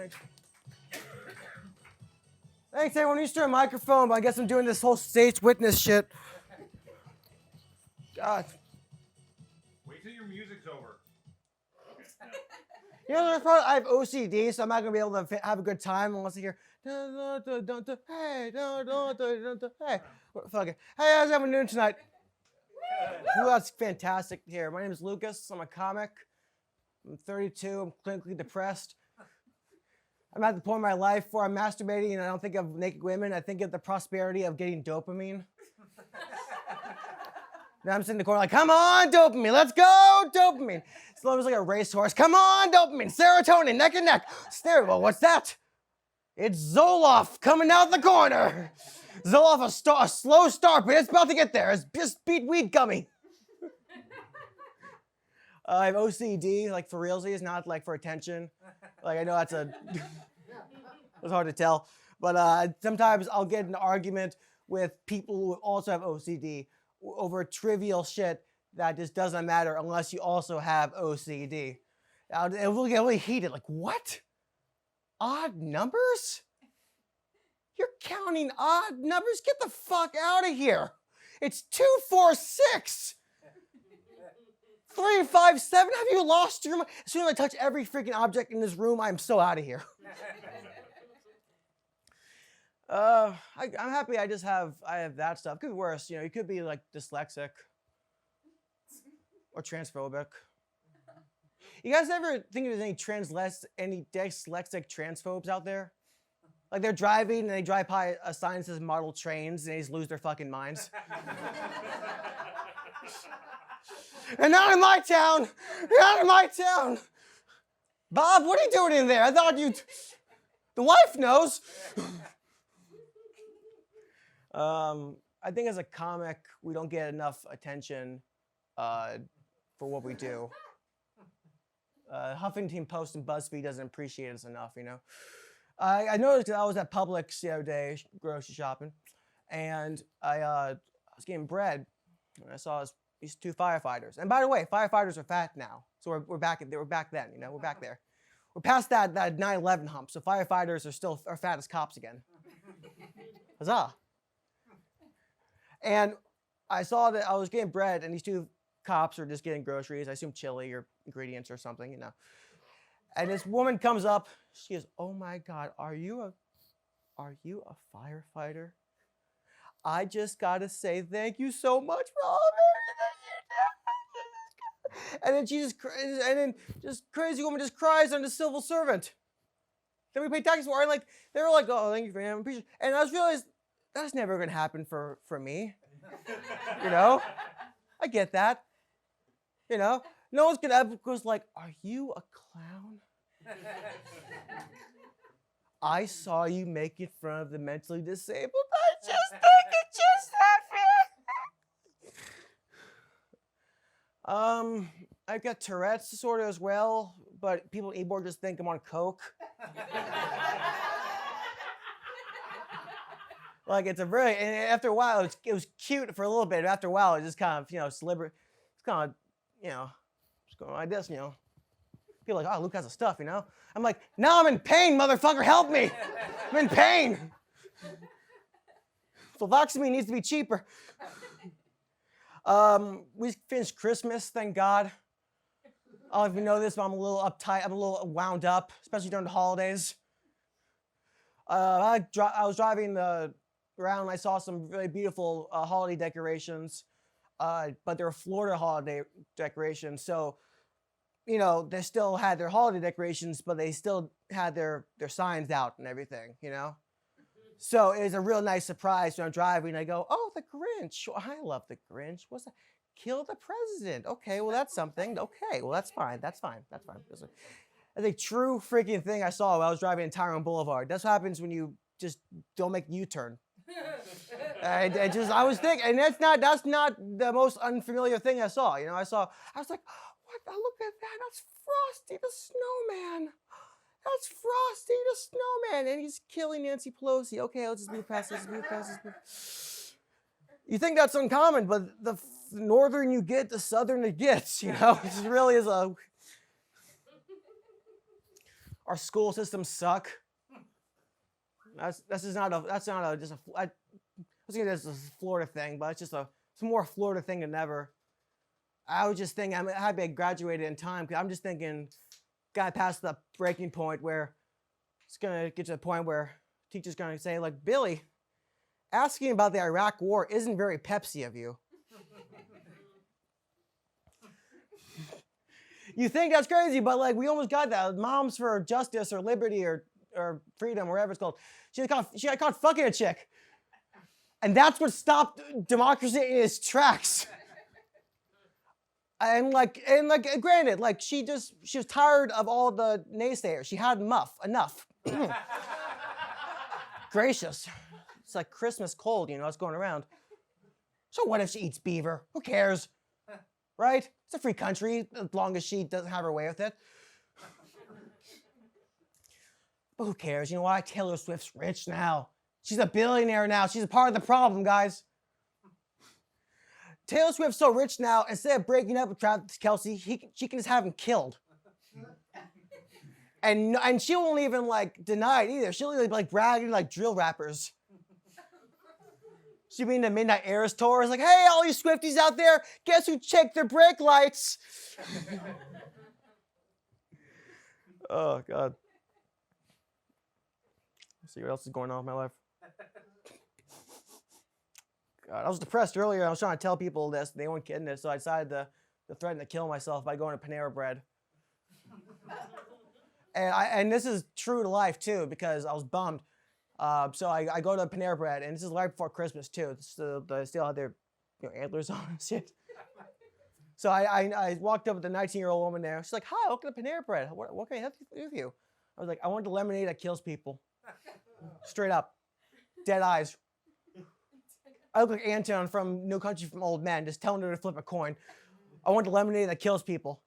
Thanks. Thanks, everyone. Used to a microphone, but I guess I'm doing this whole stage witness shit. God. Wait till your music's over. You know, I have OCD, so I'm not gonna be able to have a good time unless I hear. Hey, hey. Fuck it. Hey, how's everyone doing tonight? Well, that's fantastic here. My name is Lucas. I'm a comic. I'm 32. I'm clinically depressed. I'm at the point in my life where I'm masturbating and I don't think of naked women. I think of the prosperity of getting dopamine. Now I'm sitting in the corner like, come on, dopamine. Let's go, dopamine. It's almost like a racehorse. Come on, dopamine. Serotonin, neck and neck. Well, what's that? It's Zoloft coming out the corner. Zoloft, a slow start, but it's about to get there. It's just beat weed gummy. I have OCD, like for realsies, not like for attention. Like I know that's it's hard to tell. But sometimes I'll get in an argument with people who also have OCD over trivial shit that just doesn't matter unless you also have OCD. It will get really heated. Like, what? Odd numbers? You're counting odd numbers? Get the fuck out of here. It's 2, 4, 6. 3, 5, 7. Have you lost your mind? As soon as I touch every freaking object in this room, I'm so out of here. I'm happy I have that stuff. Could be worse. You know, you could be like dyslexic or transphobic. You guys ever think there's any dyslexic transphobes out there? Like they're driving and they drive by a sign that says model trains and they just lose their fucking minds. And not in my town. Not in my town. Bob, what are you doing in there? I thought the wife knows. I think as a comic, we don't get enough attention for what we do. Huffington Post and BuzzFeed doesn't appreciate us enough, you know. I noticed I was at Publix the other day, grocery shopping, and I was getting bread, and I saw these 2 firefighters. And by the way, firefighters are fat now, so we're back. They were back then, you know. We're back there. We're past that 9/11 hump, so firefighters are fat as cops again. Huzzah! And I saw that I was getting bread, and these 2 cops are just getting groceries. I assume chili or ingredients or something, you know. And this woman comes up. She goes, "Oh my God, are you a firefighter? I just gotta say thank you so much for all of everything you did." And then crazy woman just cries on the civil servant that we pay taxes for. And like they were like, "Oh, thank you for him." And I just realized that's never gonna happen for me. You know, I get that. You know, no one's gonna ever goes like, "Are you a clown? I saw you making fun of the mentally disabled. I just think it just happened." I've got Tourette's disorder as well, but people at Ebor just think I'm on coke. Like it's and after a while it was cute for a little bit. After a while it just kind of, you know, it's kind of, you know, just going like this, you know. People are like, "Oh, Luke has the stuff," you know. I'm like, "No, I'm in pain, motherfucker, help me. I'm in pain. Fluvoxamine needs to be cheaper." We finished Christmas, thank God. I don't know if you know this, but I'm a little uptight. I'm a little wound up, especially during the holidays. I was driving around and I saw some really beautiful holiday decorations, but they're Florida holiday decorations. So, you know, they still had their holiday decorations, but they still had their signs out and everything, you know? So it was a real nice surprise when I'm driving. I go, "Oh, the Grinch. I love the Grinch. What's that? Kill the president. Okay, well, that's something. Okay, well, that's fine. That's fine. That's fine." That's a true freaking thing I saw while I was driving in Tyrone Boulevard. That's what happens when you just don't make a U-turn. I was thinking, and that's not the most unfamiliar thing I saw. You know, I was like, "What? Look at that. That's Frosty the Snowman. That's Frosty the Snowman. And he's killing Nancy Pelosi. Okay, let's just move past this. You think that's uncommon, but the northern you get, the southern it gets, you know? It really is a... our school systems suck. That's not just a. I was thinking this is a Florida thing, but it's more Florida thing than ever. I was just thinking I'm happy I graduated in time because I'm just thinking, got past the breaking point where it's gonna get to the point where teacher's gonna say like, Billy, asking about the Iraq War isn't very Pepsi of you. You think that's crazy, but like we almost got that. Moms for Justice or Liberty or Freedom, whatever it's called. She got caught fucking a chick. And that's what stopped democracy in its tracks. And granted, like she was tired of all the naysayers. She had enough. Gracious. It's like Christmas cold, it's going around. So what if she eats beaver? Who cares? Right? It's a free country as long as she doesn't have her way with it. But who cares? You know why? Taylor Swift's rich now. She's a billionaire now. She's a part of the problem, guys. Taylor Swift's so rich now, instead of breaking up with Travis Kelce, she can just have him killed. And she won't even deny it either. She'll be bragging like drill rappers. She'll be in the Midnight Eras tour. It's like, hey, all you Swifties out there, guess who checked their brake lights? Oh, God. Let's see what else is going on in my life. God, I was depressed earlier. I was trying to tell people this. They weren't getting it, so I decided to threaten to kill myself by going to Panera Bread. And this is true to life, too, because I was bummed. So I go to Panera Bread, and this is right before Christmas, too. They still have their antlers on and shit. So I walked up with the 19-year-old woman there. She's like, hi, welcome to Panera Bread. What can I help with you? I was like, I want the lemonade that kills people. Straight up. Dead eyes. I look like Anton from No Country for Old Men, just telling her to flip a coin. I want the lemonade that kills people.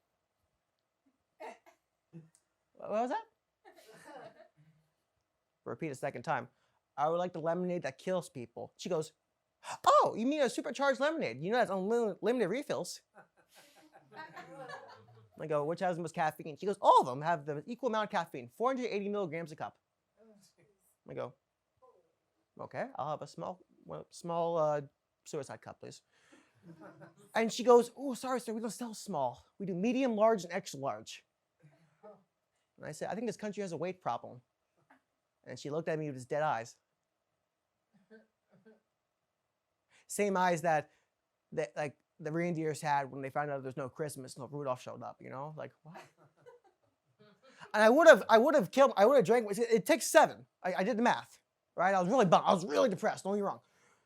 What was that? Repeat a second time. I would like the lemonade that kills people. She goes, oh, you mean a supercharged lemonade? You know that's unlimited refills. I go, which has the most caffeine? She goes, all of them have the equal amount of caffeine, 480 milligrams a cup. I go, okay, I'll have a small suicide cup, please. And she goes, oh, sorry, sir, we don't sell small. We do medium, large, and extra large. And I said, I think this country has a weight problem. And she looked at me with his dead eyes. Same eyes that the reindeers had when they found out there's no Christmas until Rudolph showed up, Like, what? And I would have drank. It takes 7. I did the math, right? I was really bummed. I was really depressed. Don't get me wrong.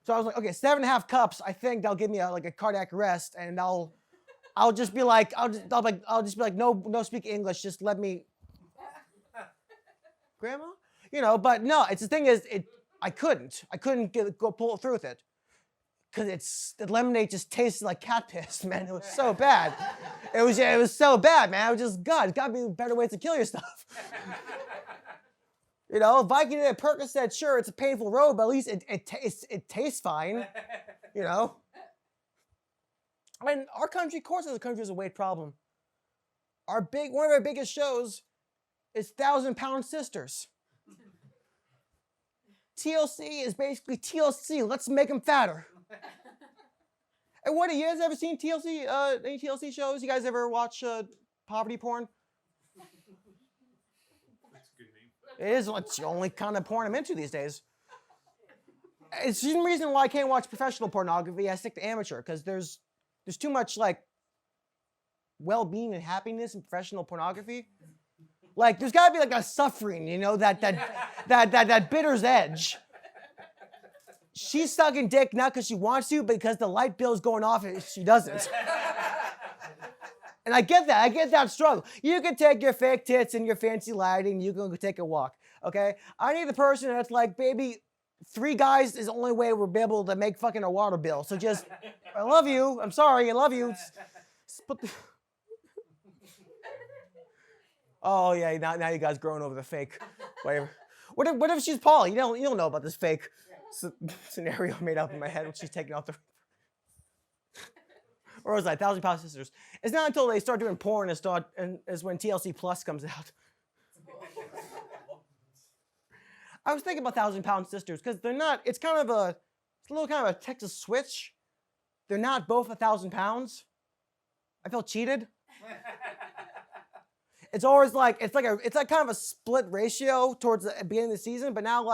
So I was like, okay, 7.5 cups. I think they'll give me a cardiac arrest, and I'll just be like, no, speak English. Just let me, Grandma, But no, the thing is, I couldn't go pull it through with it. Because the lemonade just tasted like cat piss, man. It was so bad. It was so bad, man. I was just, God, it's got to be better ways to kill yourself. Viking did a Percocet, sure, it's a painful road, but at least it tastes fine. I mean, our country, of course, as a country, has a weight problem. One of our biggest shows is 1,000-Pound Sisters. TLC is basically TLC. Let's make them fatter. And what, you guys ever seen TLC, any TLC shows? You guys ever watch poverty porn? That's a good name. It's the only kind of porn I'm into these days. It's the reason why I can't watch professional pornography. I stick to amateur, because there's too much, well-being and happiness in professional pornography. There's got to be, a suffering, that bitter's edge. She's sucking dick not because she wants to, but because the light bill's going off if she doesn't. And I get that. I get that struggle. You can take your fake tits and your fancy lighting, you can go take a walk, okay? I need the person that's like, baby, 3 guys is the only way we'll be able to make fucking a water bill. So just, I love you. I'm sorry. I love you. Oh, yeah, now you guys growing over the fake. Whatever. What if she's Paul? You don't know about this fake scenario made up in my head when she's taking off the... Or was that 1,000-Pound Sisters? It's not until they start doing porn is when TLC Plus comes out. I was thinking about 1,000-pound sisters because they're not. It's a little kind of a Texas switch. They're not both 1,000 pounds. I feel cheated. It's always like it's like kind of a split ratio towards the beginning of the season, but now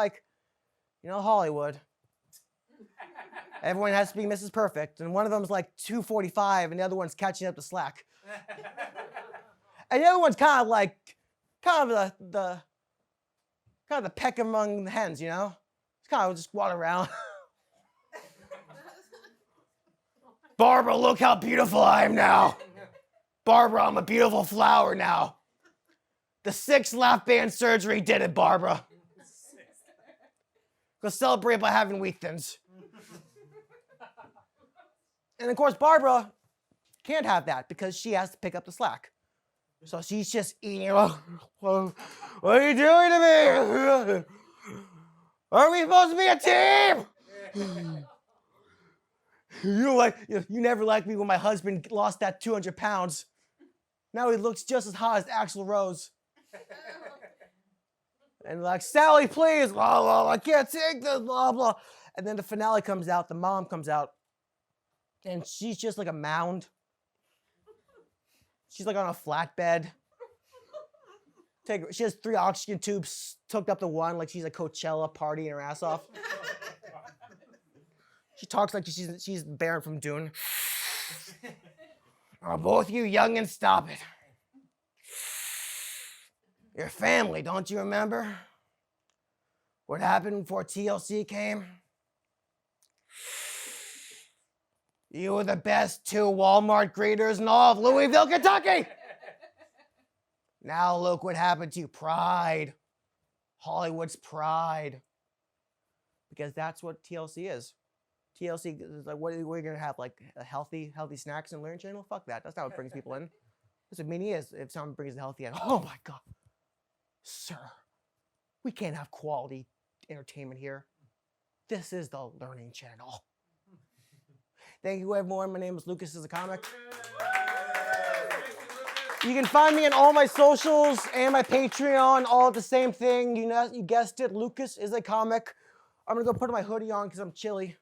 Hollywood. Everyone has to be Mrs. Perfect, and one of them's like 245, and the other one's catching up to slack. And the other one's kind of the peck among the hens, It's kind of just walk around. Barbara, look how beautiful I am now. Barbara, I'm a beautiful flower now. The 6th lap band surgery did it, Barbara. Go celebrate by having wheat thins. And of course, Barbara can't have that because she has to pick up the slack. So she's just eating. What are you doing to me? Are we supposed to be a team? You never liked me when my husband lost that 200 pounds. Now he looks just as hot as Axl Rose. And Sally, please, blah, blah, I can't take this, blah, blah. And then the finale comes out, the mom comes out, and she's just like a mound. She's like on a flatbed. She has 3 oxygen tubes hooked up to one, like she's a Coachella partying her ass off. She talks like she's Baron from Dune. Oh, both you youngins, stop it. Your family, don't you remember? What happened before TLC came? You were the best 2 Walmart greeters in all of Louisville, Kentucky. Now look what happened to you. Pride. Hollywood's pride. Because that's what TLC is. TLC is like, what are we going to have? Like a healthy snacks and learn channel? Fuck that. That's not what brings people in. That's what meaning is. If someone brings a healthy, oh my God. Sir, we can't have quality entertainment here. This is the learning channel. Thank you, everyone. My name is Lucasisacomic. You can find me on all my socials and my Patreon, all at the same thing. You guessed it, Lucas is a comic. I'm going to go put my hoodie on because I'm chilly.